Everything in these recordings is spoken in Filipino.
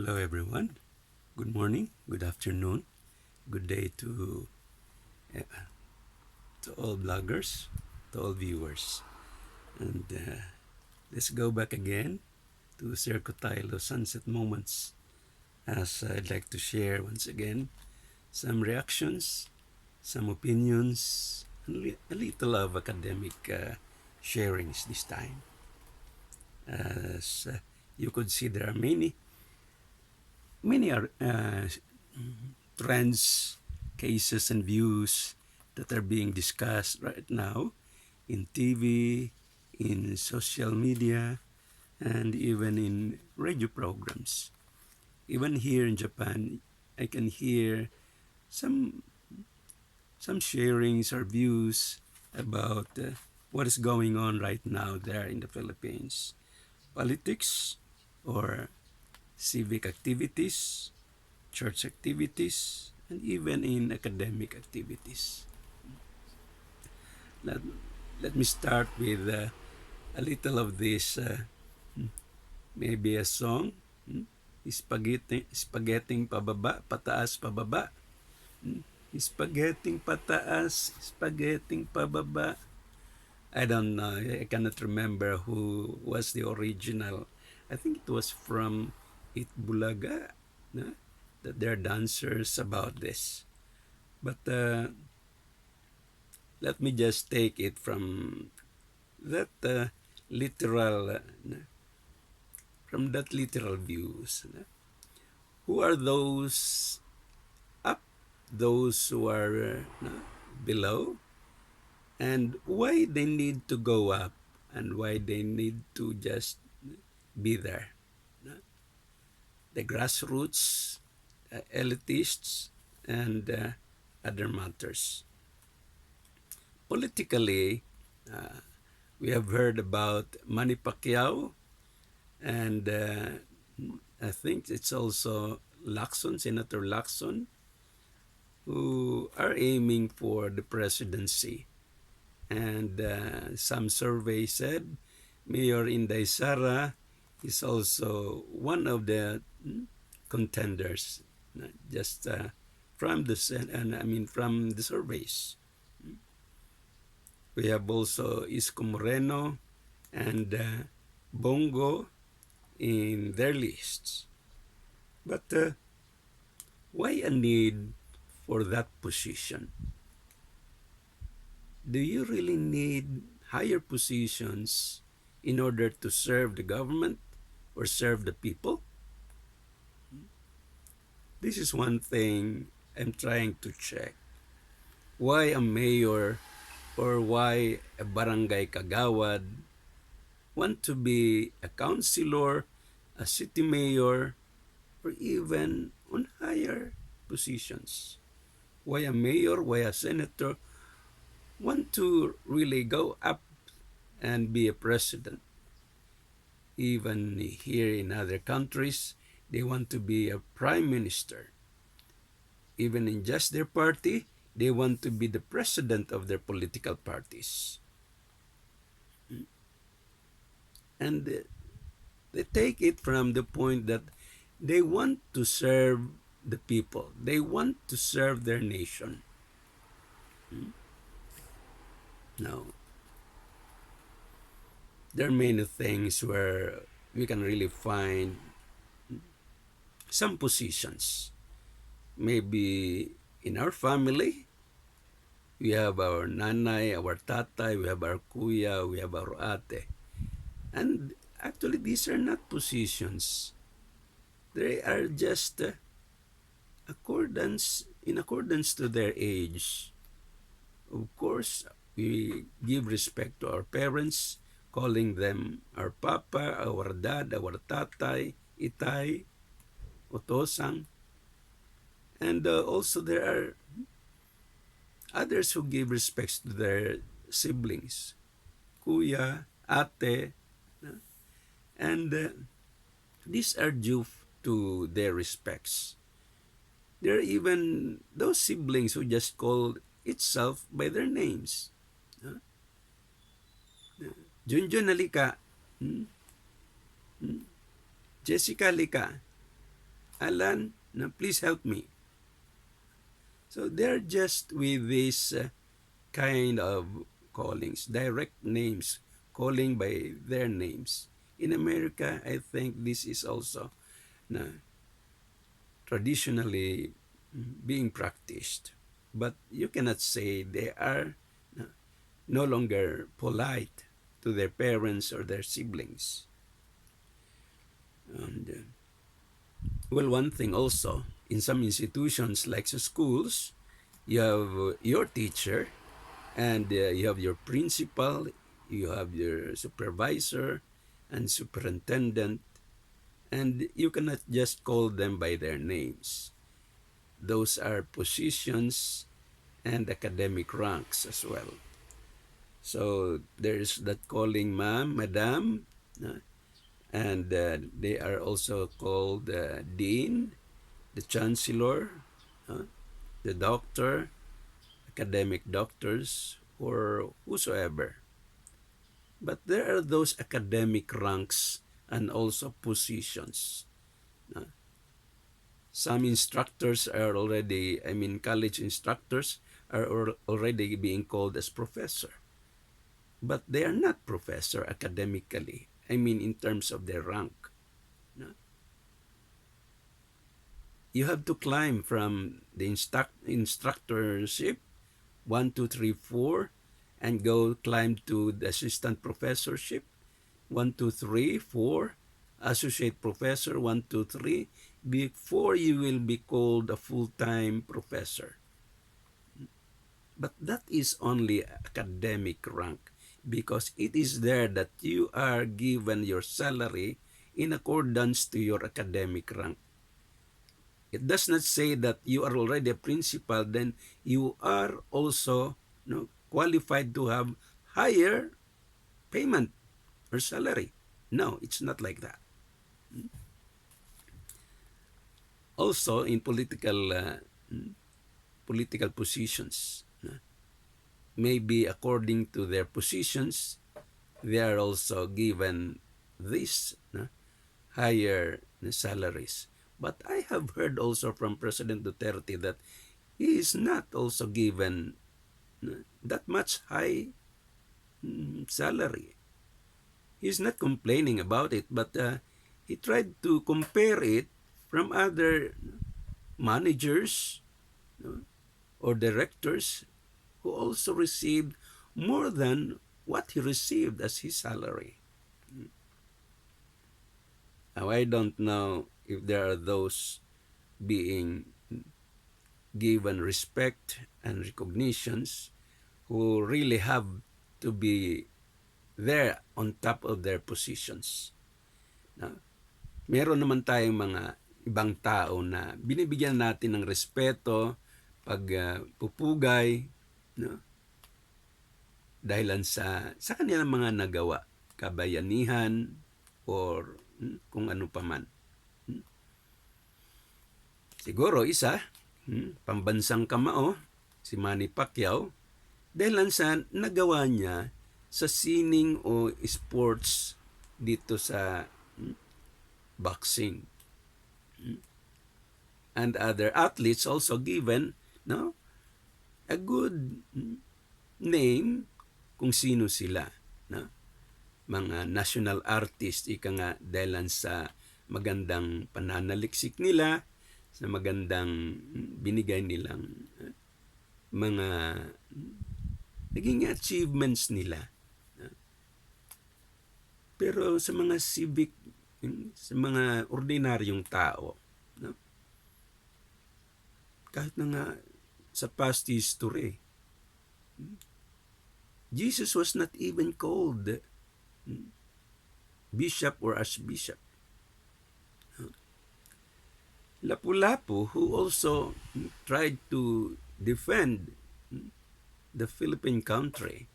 Hello, everyone. Good morning, good afternoon, good day uh, to all bloggers, to all viewers. And let's go back again to Sir Kotilo Sunset Moments as I'd like to share once again some reactions, some opinions, and a little of academic sharings this time. As you could see, there are many trends, cases, and views that are being discussed right now in TV, in social media, and even in radio programs. Even here in Japan, I can hear some some sharings or views about what is going on right now there in the Philippines. Politics or civic activities, church activities, and even in academic activities. Let, let me start with a little of this, maybe a song. Spaghetti pababa, pataas pababa. Spaghetti pataas, spaghetti pababa. I don't know. I cannot remember who was the original. I think it was from Itbulaga, no? That they're dancers about this. But let me just take it from that literal, from that literal views. Who are those up, those who are below, and why they need to go up, and why they need to just be there. The grassroots, elitists, and other matters. Politically, uh, we have heard about Manny Pacquiao, and I think it's also Lacson, Senator Lacson, who are aiming for the presidency. And some survey said Mayor Inday Sara is also one of the contenders, just from the from the surveys. We have also Isko Moreno and Bongo in their lists. But why a need for that position? Do you really need higher positions in order to serve the government or serve the people? This is one thing I'm trying to check. Why a mayor or why a barangay kagawad want to be a councilor, a city mayor, or even on higher positions? Why a mayor, why a senator want to really go up and be a president? Even here in other countries, they want to be a prime minister. Even in just their party, they want to be the president of their political parties. And they take it from the point that they want to serve the people. They want to serve their nation. Now, there are many things where we can really find some positions. Maybe in our family, we have our nanay, our tatay, we have our kuya, we have our ate. And actually, these are not positions. They are just in accordance to their age. Of course, we give respect to our parents, calling them our papa, our dad, our tatay, itay, otosang. And also there are others who give respects to their siblings, kuya, ate, and these are due to their respects. There are even those siblings who just call itself by their names. Junjun halika. Hmm? Hmm? Jessica halika. Alan, please help me. So they're just with this kind of callings, direct names, calling by their names. In America, I think this is also traditionally being practiced. But you cannot say they are no longer polite to their parents or their siblings. And well, one thing also, in some institutions like schools, you have your teacher and you have your principal, you have your supervisor and superintendent, and you cannot just call them by their names. Those are positions and academic ranks as well. So there's that calling ma'am, madam, and they are also called dean, the chancellor, the doctor, academic doctors, or whosoever. But there are those academic ranks and also positions. Some instructors are already, college instructors are already being called as professor. But they are not professor academically. In terms of their rank. You have to climb from the instructorship 1, 2, 3, 4, and go climb to the assistant professorship 1, 2, 3, 4, associate professor 1, 2, 3, before you will be called a full-time professor. But that is only academic rank because it is there that you are given your salary in accordance to your academic rank. It does not say that you are already a principal, then you are also qualified to have higher payment or salary. No, it's not like that. Also, in political positions, maybe according to their positions, they are also given these higher salaries. But I have heard also from President Duterte that he is not also given that much high salary. He's not complaining about it, but he tried to compare it from other managers or directors who also received more than what he received as his salary. Now, I don't know if there are those being given respect and recognitions who really have to be there on top of their positions. Meron naman tayong mga ibang tao na binibigyan natin ng respeto, pagpupugay, dahilan sa kanilang mga nagawa, kabayanihan, or kung ano pa man. Siguro isa, pambansang kamao, si Manny Pacquiao, dahilan sa nagawa niya sa sining o sports dito sa boxing. And other athletes also given a good name kung sino sila. Mga national artist, ika nga, dahilan sa magandang pananaliksik nila, sa magandang binigay nilang mga naging achievements nila. Pero sa mga civic, sa mga ordinaryong tao, kahit na nga sa past history, Jesus was not even called bishop or archbishop. Lapu-Lapu, who also tried to defend the Philippine country,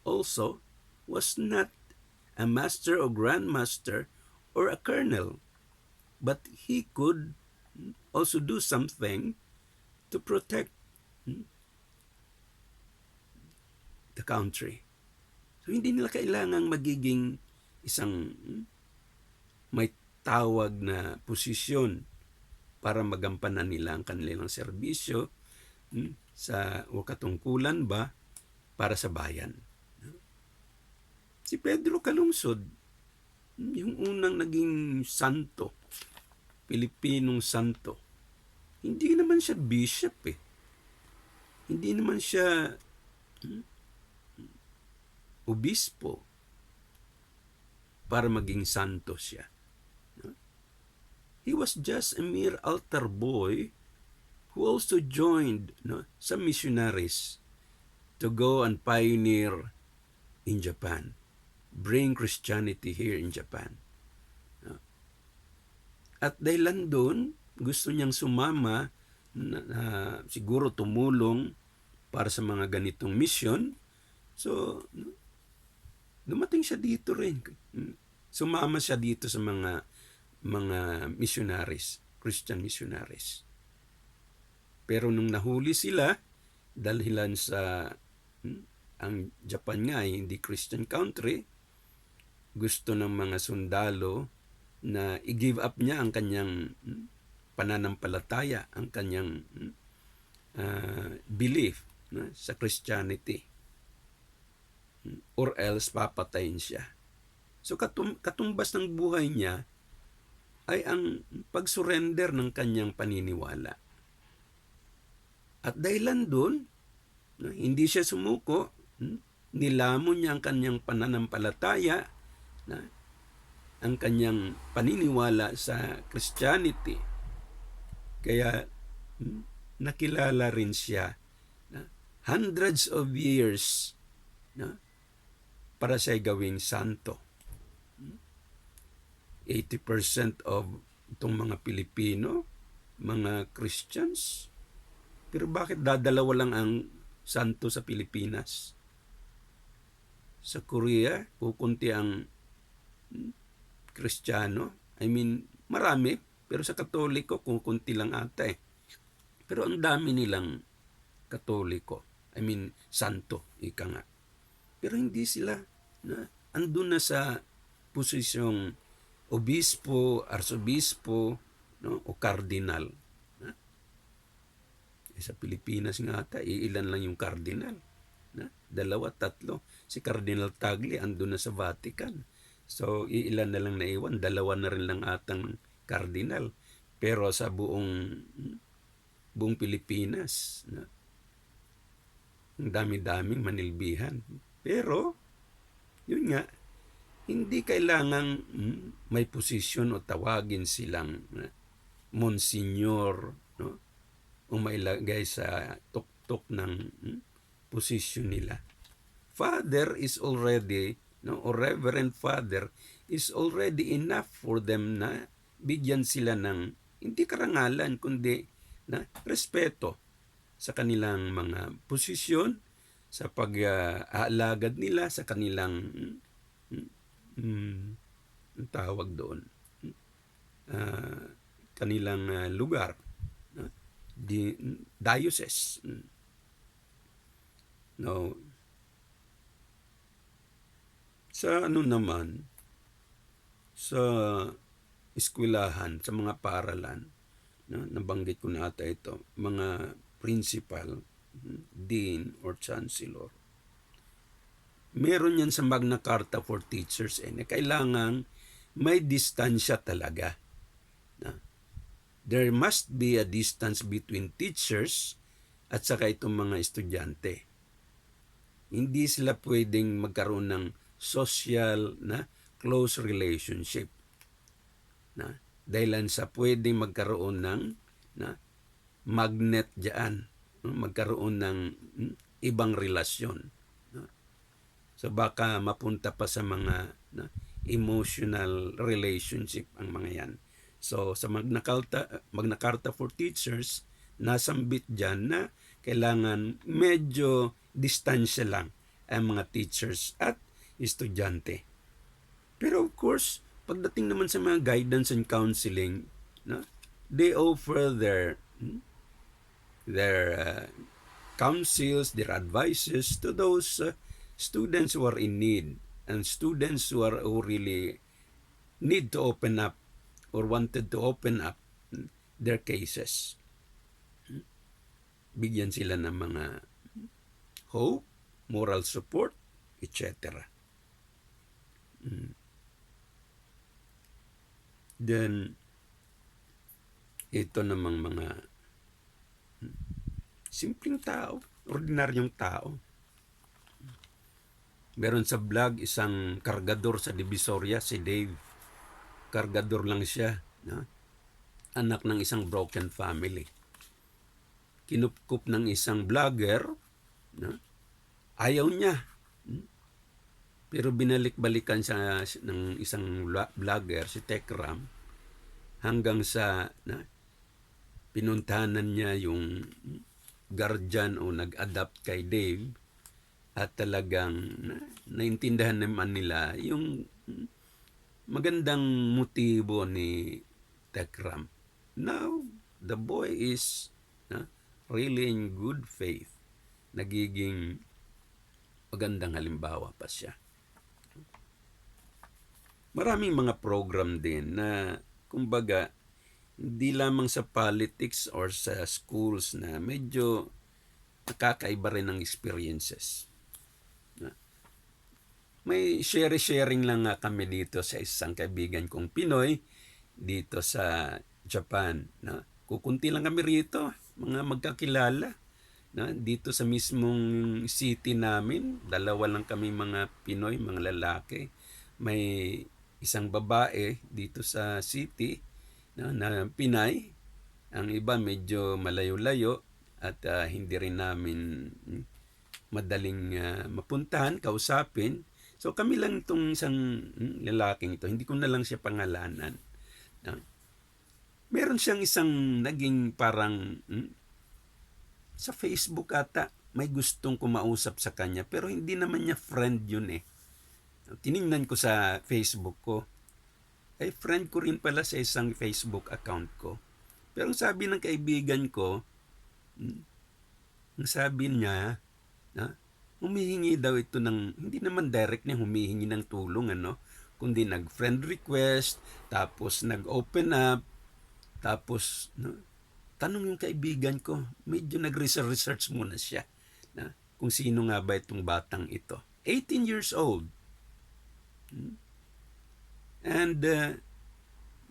also was not a master or grandmaster or a colonel, but he could also do something to protect the country. So hindi nila kailangang magiging isang may tawag na posisyon para magampanan nila ang kanilang serbisyo sa o katungkulan ba para sa bayan. Si Pedro kalungsod, yung unang naging santo, Pilipinong santo, hindi naman siya bishop eh. Hindi naman siya obispo para maging santo siya. He was just a mere altar boy who also joined some missionaries to go and pioneer in Japan, bring Christianity here in Japan. At dahil doon, gusto niyang sumama, siguro tumulong para sa mga ganitong mission. So, dumating siya dito rin. Sumama siya dito sa mga missionaries, Christian missionaries. Pero nung nahuli sila, dahil sa ang Japan nga ay hindi Christian country, gusto ng mga sundalo na i-give up niya ang kanyang pananampalataya, ang kanyang belief sa Christianity, or else papatayin siya. So katumbas ng buhay niya ay ang pag-surrender ng kanyang paniniwala. At dahilan doon, hindi siya sumuko, nilamon niya ang kanyang pananampalataya, ang kanyang paniniwala sa Christianity. Kaya nakilala rin siya hundreds of years para siya gawing santo. 80% of itong mga Pilipino, mga Christians. Pero bakit dadalawa lang ang santo sa Pilipinas? Sa Korea, kukunti ang Kristiyano. I mean, marami. Pero sa Katoliko, kukunti lang ata eh. Pero ang dami nilang Katoliko. I mean, santo, ika nga. Pero hindi sila andun na sa posisyong obispo, arsobispo, o kardinal. Sa Pilipinas nga ata, ilan lang yung kardinal. 2, 3. Si Cardinal Tagle andun na sa Vatican. So, ilan na lang naiwan. 2 na rin lang atang kardinal. Pero sa buong Pilipinas, ang dami-daming manilbihan. Pero, yun nga, hindi kailangang may posisyon o tawagin silang Monsignor, o mailagay sa tuktok ng posisyon nila. Father is already, or Reverend Father is already enough for them na bigyan sila ng hindi karangalan kundi respeto sa kanilang mga posisyon, sa pag-aalagad nila sa kanilang tawag doon, kanilang lugar, diocese. No. Sa naman, sa eskwelahan, sa mga paaralan, nabanggit ko na ata ito, mga principal, dean or chancellor, meron yan sa Magna Carta for Teachers na kailangan may distansya talaga. There must be a distance between teachers at saka itong mga estudyante. Hindi sila pwedeng magkaroon ng social close relationship. Dahilan sa pwedeng magkaroon ng magnet diyan, magkaroon ng ibang relasyon. So baka mapunta pa sa mga emotional relationship ang mga yan. So sa Magna Carta for Teachers, nasambit dyan na kailangan medyo distansya lang ang mga teachers at estudyante. Pero of course, pagdating naman sa mga guidance and counseling, they offer their counsels, their advices to those students who are in need and students who really need to open up or wanted to open up their cases. Bigyan sila ng mga hope, moral support, etc. Then, ito namang mga simpleng tao, ordinaryong tao. Meron sa vlog isang kargador sa Divisoria, si Dave. Kargador lang siya, no? Anak ng isang broken family. Kinupkup ng isang vlogger, no? Ayaw niya. Pero binalik-balikan siya ng isang vlogger, si Tekram, hanggang sa pinuntahanan niya yung guardian o nag-adapt kay Dave at talagang naintindihan naman nila yung magandang motibo ni Tekram. Now, the boy is really in good faith. Nagiging magandang halimbawa pa siya. Maraming mga program din na kumbaga hindi lamang sa politics or sa schools na medyo nakakaiba rin ng experiences. May sharing lang nga kami dito sa isang kaibigan kong Pinoy dito sa Japan. Kukunti lang kami rito, mga magkakilala. Dito sa mismong city namin, 2 lang kami mga Pinoy, mga lalaki. May isang babae dito sa city na Pinay. Ang iba medyo malayo-layo at hindi rin namin madaling mapuntahan, kausapin. So kami lang itong isang lalaking ito. Hindi ko na lang siya pangalanan. Meron siyang isang naging parang sa Facebook ata may gustong kumausap sa kanya pero hindi naman niya friend yun eh. Tiningnan ko sa Facebook ko, ay friend ko rin pala sa isang Facebook account ko. Pero ang sabi ng kaibigan ko, ang sabi niya, humihingi daw ito ng, hindi naman direct na humihingi ng tulong, kundi nag-friend request, tapos nag-open up, tapos tanong yung kaibigan ko, medyo nag-research muna siya kung sino nga ba itong batang ito. 18 years old. And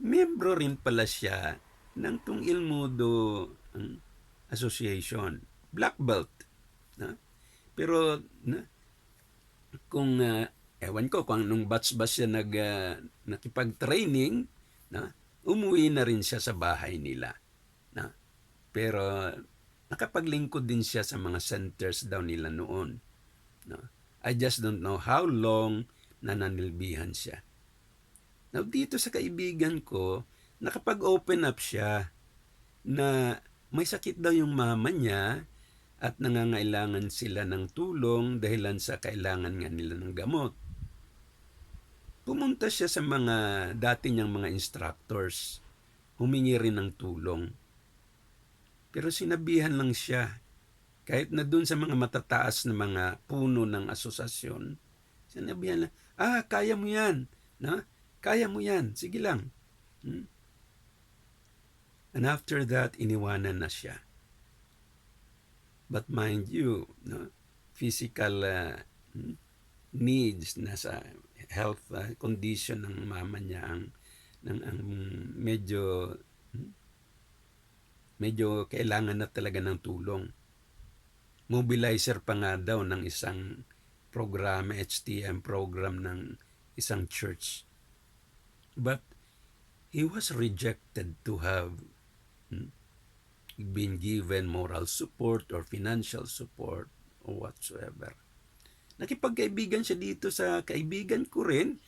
membro rin pala siya ng Tung Ilmudo Association, Black Belt. Pero kung ewan ko kung nung batch siya nakipag-training, umuwi na rin siya sa bahay nila. Pero nakapaglingkod din siya sa mga centers daw nila noon. I just don't know how long nananilbihan siya. Now, dito sa kaibigan ko, nakapag-open up siya na may sakit daw yung mama niya at nangangailangan sila ng tulong dahilan sa kailangan nga nila ng gamot. Pumunta siya sa mga dati niyang mga instructors. Humingi rin ng tulong. Pero sinabihan lang siya. Kahit na dun sa mga matataas na mga puno ng asosasyon, sinabihan lang, kaya mo yan. Kaya mo yan. Sige lang. And after that, iniwanan na siya. But mind you, physical needs na sa health condition ng mama niya ang medyo kailangan na talaga ng tulong. Mobilizer pa nga daw ng isang program, HTM program ng isang church. But he was rejected to have been given moral support or financial support or whatsoever. Nakipagkaibigan siya dito sa kaibigan ko rin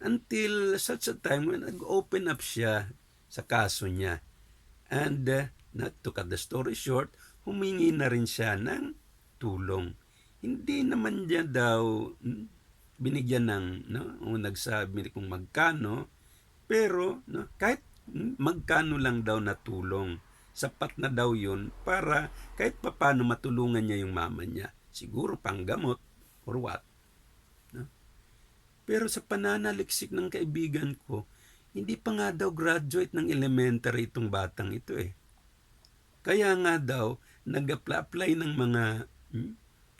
until such a time when nag-open up siya sa kaso niya. And not to cut the story short, humingi na rin siya ng tulong. Hindi naman niya daw binigyan ng o nagsabi kung magkano, pero kahit magkano lang daw na tulong, sapat na daw yun para kahit papaano matulungan niya yung mama niya. Siguro panggamot or what. Pero sa pananaliksik ng kaibigan ko, hindi pa nga daw graduate ng elementary itong batang ito eh. Kaya nga daw, nag-apply ng mga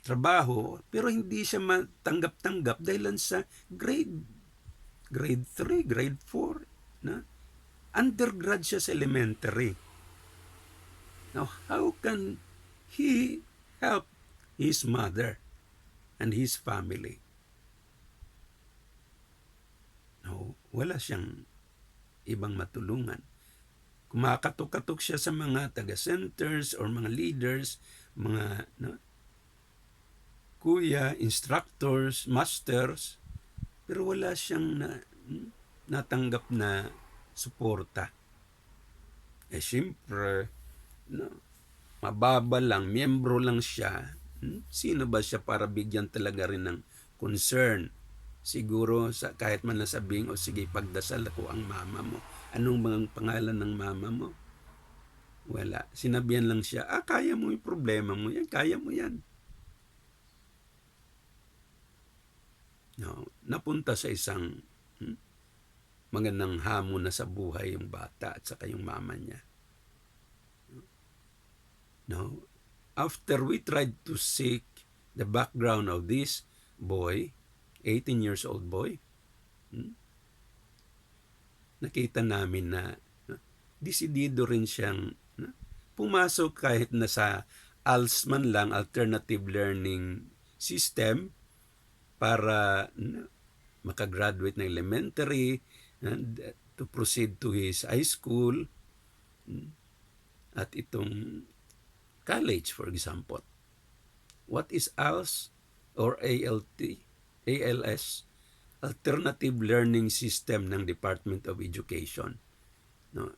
trabaho, pero hindi siya matanggap-tanggap dahil sa grade 3, grade 4. Na? Undergrad siya sa elementary. Now, how can he help his mother and his family? No, wala siyang ibang matulungan. Kumakatok-katok siya sa mga taga-centers or mga leaders, mga kuya, instructors, masters, pero wala siyang natanggap na suporta. Siyempre, mababa lang, miyembro lang siya. Sino ba siya para bigyan talaga rin ng concern? Siguro kahit man nasabing, sige, pagdasal ako ang mama mo. Anong mga pangalan ng mama mo? Wala. Sinabihan lang siya, kaya mo yung problema mo yan, kaya mo yan. No, napunta sa isang magandang hamon na sa buhay yung bata at saka yung mama niya. No, after we tried to seek the background of this boy, 18 years old boy, nakita namin na desidido rin siyang pumasok kahit na sa ALS man lang, Alternative Learning System, para makagraduate ng elementary and to proceed to his high school at itong college, for example. What is ALS or ALS? Alternative Learning System ng Department of Education. No,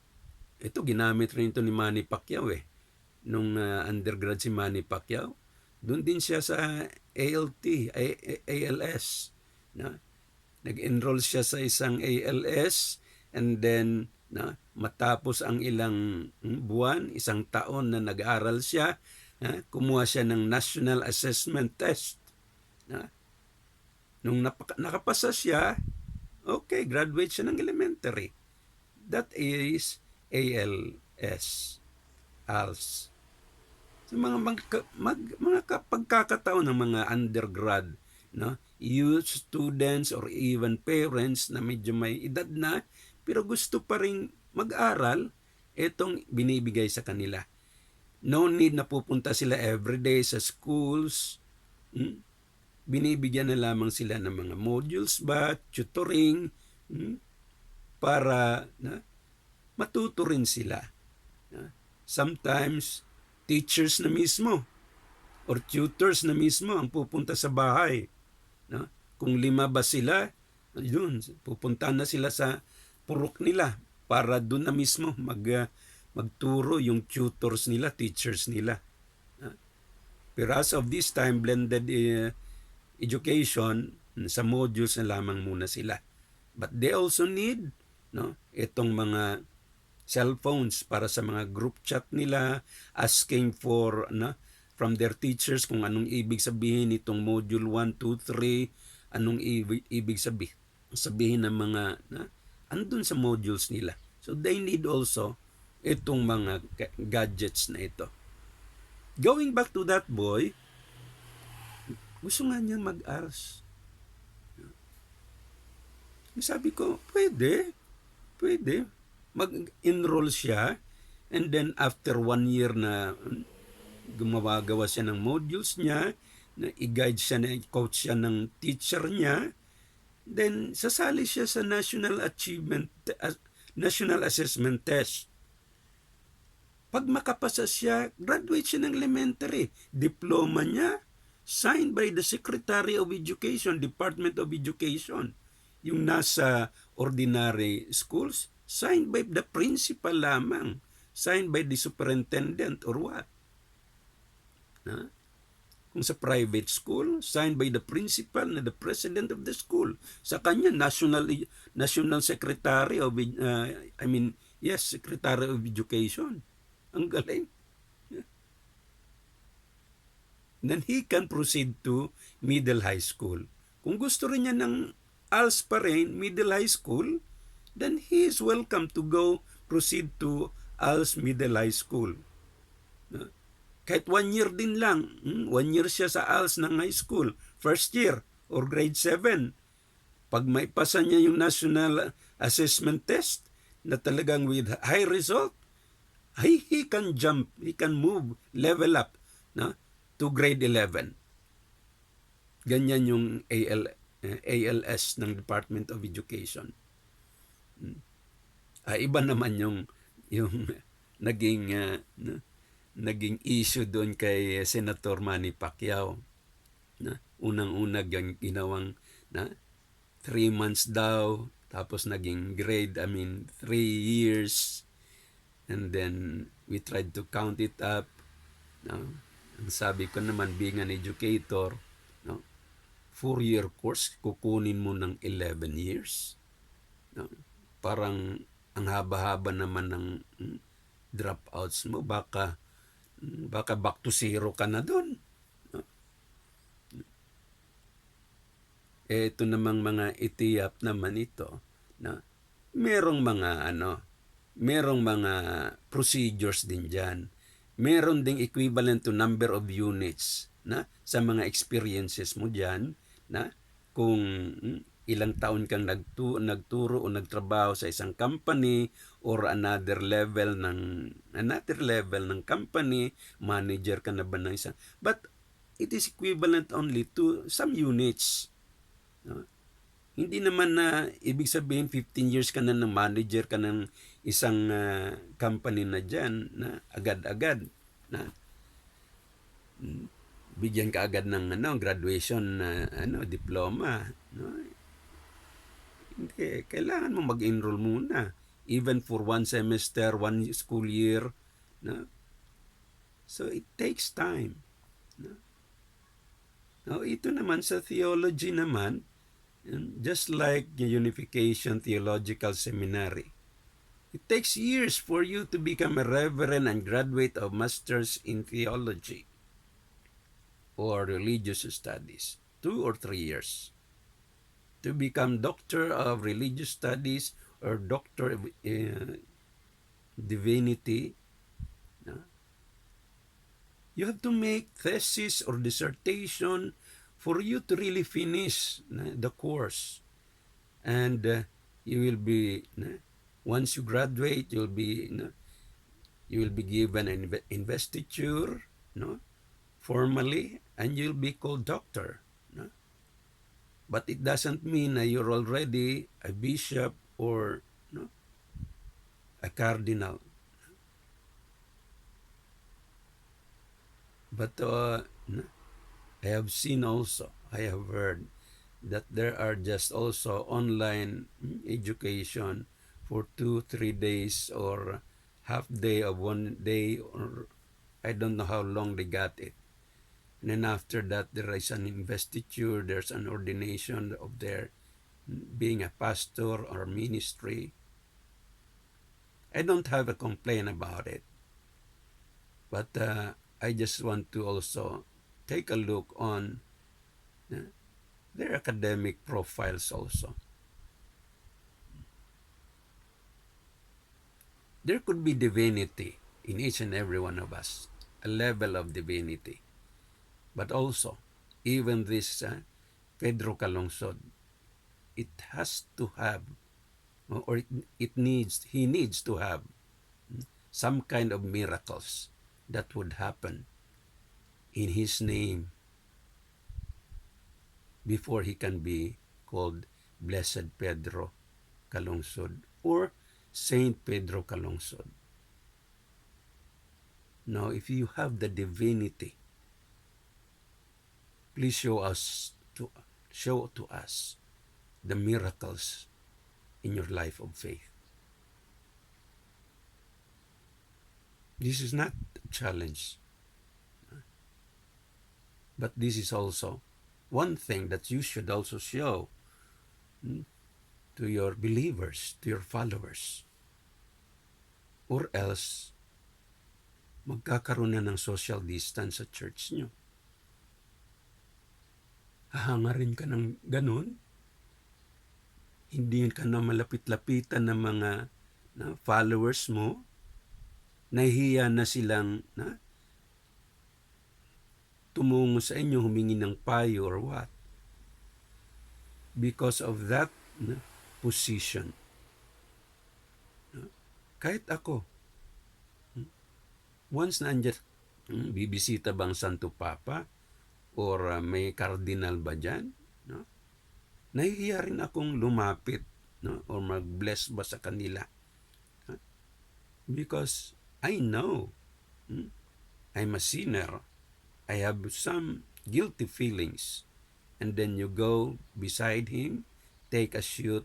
ito ginamit rin ito ni Manny Pacquiao nung undergrad si Manny Pacquiao. Doon din siya sa ALS. No? Nag-enroll siya sa isang ALS and then matapos ang ilang buwan, isang taon na nag-aral siya, kumuha siya ng National Assessment Test. Nung nakapasa siya, okay, graduate siya ng elementary. That is ALS. So mga pagkakataon ng mga undergrad, youth, students, or even parents na medyo may edad na, pero gusto pa rin mag-aral, itong binibigay sa kanila. No need na pupunta sila everyday sa schools. Binibigyan na lamang sila ng mga modules ba, tutoring, para matuto rin sila. Sometimes, teachers na mismo or tutors na mismo ang pupunta sa bahay. Kung 5 ba sila, yun, pupunta na sila sa purok nila para doon na mismo magturo yung tutors nila, teachers nila. Pero as of this time, blended education, sa modules na lamang muna sila. But they also need itong mga cellphones para sa mga group chat nila, asking for from their teachers kung anong ibig sabihin itong module 1, 2, 3, anong ibig sabihin ng mga andun sa modules nila. So they need also itong mga gadgets na ito. Going back to that boy, gusto nga niya mag-ALS. Sabi ko, pwede. Mag-enroll siya, and then after 1 year na gawa siya ng modules niya, na i-guide siya, na coach siya ng teacher niya, then sasali siya sa National Assessment Test. Pag makapasa siya, graduate siya ng elementary. Diploma niya, signed by the Secretary of Education, Department of Education. Yung nasa ordinary schools, signed by the principal lamang, signed by the superintendent or what. Kung sa private school, signed by the principal na the president of the school. Sa kanya, national secretary of, Secretary of Education. Ang galing. Then he can proceed to middle high school. Kung gusto rin niya ng ALS pa rin, middle high school, then he is welcome to go proceed to ALS middle high school. No? Kahit 1 year din lang. 1 year siya sa ALS ng high school. First year or grade 7. Pag may pasa niya yung national assessment test na talagang with high result, he can jump, he can move, level up, no, to grade 11. Ganyan yung ALS ng Department of Education. Iba naman yung naging naging issue doon kay Senator Manny Pacquiao. Na unang-una ginawang na 3 months daw, tapos naging grade, 3 years, and then we tried to count it up. No? Ang sabi ko naman, being an educator, no, 4-year course, kukunin mo ng 11 years. No? Parang ang haba-haba naman ng dropouts mo, baka back to zero ka na doon. No? Ito namang mga itiyap naman ito, na merong mga procedures din diyan. Meron ding equivalent to number of units na sa mga experiences mo diyan, na kung ilang taon kang nagturo o nagtrabaho sa isang company or another level ng company, manager ka na ba ng isang, but it is equivalent only to some units. No? Hindi naman na ibig sabihin 15 years ka na ng manager ka ng isang company na dyan, na agad-agad na bigyan ka agad ng graduation diploma. No? Hindi, kailangan mo mag-enroll muna, even for 1 semester, 1 school year. No? So it takes time. No? Now, ito naman sa theology naman, just like the Unification Theological Seminary, it takes years for you to become a reverend and graduate of Masters in Theology or Religious Studies. 2 or 3 years. To become Doctor of Religious Studies or Doctor of Divinity, no? You have to make thesis or dissertation for you to really finish the course. And you will be, once you graduate, you will be given an investiture, no, formally, and you'll be called doctor. No? But it doesn't mean that you're already a bishop or a cardinal. But I have seen also, I have heard that there are just also online education for 2-3 days or half day of 1 day, or I don't know how long they got it. And then after that, there is an investiture, there's an ordination of their being a pastor or ministry. I don't have a complaint about it. But I just want to also take a look on their academic profiles also. There could be divinity in each and every one of us, a level of divinity. But also, even this Pedro Calungsod, it has to have, or he needs to have some kind of miracles that would happen in his name before he can be called Blessed Pedro Calungsod or Saint Pedro Calungsod. Now, if you have the divinity, please show to us the miracles in your life of faith. This is not a challenge, but this is also one thing that you should also show to your believers, to your followers. Or else, magkakaroon na ng social distance sa church nyo. Hahangarin ka ng ganun. Hindi ka na malapit-lapitan ng mga followers mo. Nahihiya na silang tumungo sa inyo, humingi ng payo or what. Because of that position. Kahit ako, once na andyan, bibisita bang Santo Papa or may kardinal ba dyan? No? Nahihiya rin akong lumapit, no? Or mag-bless ba sa kanila. Because I know I'm a sinner. I have some guilty feelings. And then you go beside him, take a shoot,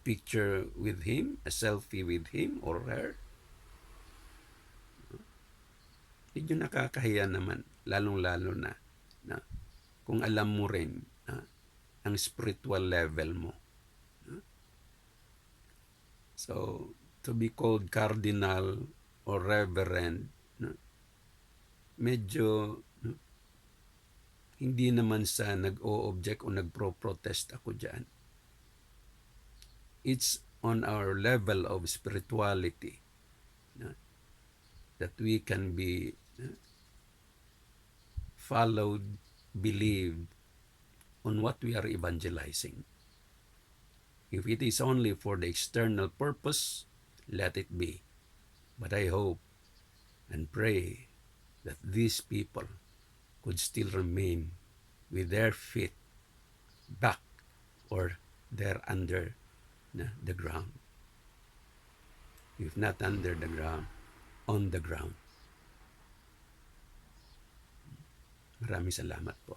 picture with him, a selfie with him or her. Medyo nakakahiya naman, lalong-lalo na kung alam mo rin ang spiritual level mo. So, to be called cardinal or reverend, medyo hindi naman sa nag-o-object o nagpro-protest ako dyan. It's on our level of spirituality that we can be followed, believed on what we are evangelizing. If it is only for the external purpose, let it be. But I hope and pray that these people could still remain with their feet back or they're under the ground. If not under the ground, on the ground. Maraming salamat po.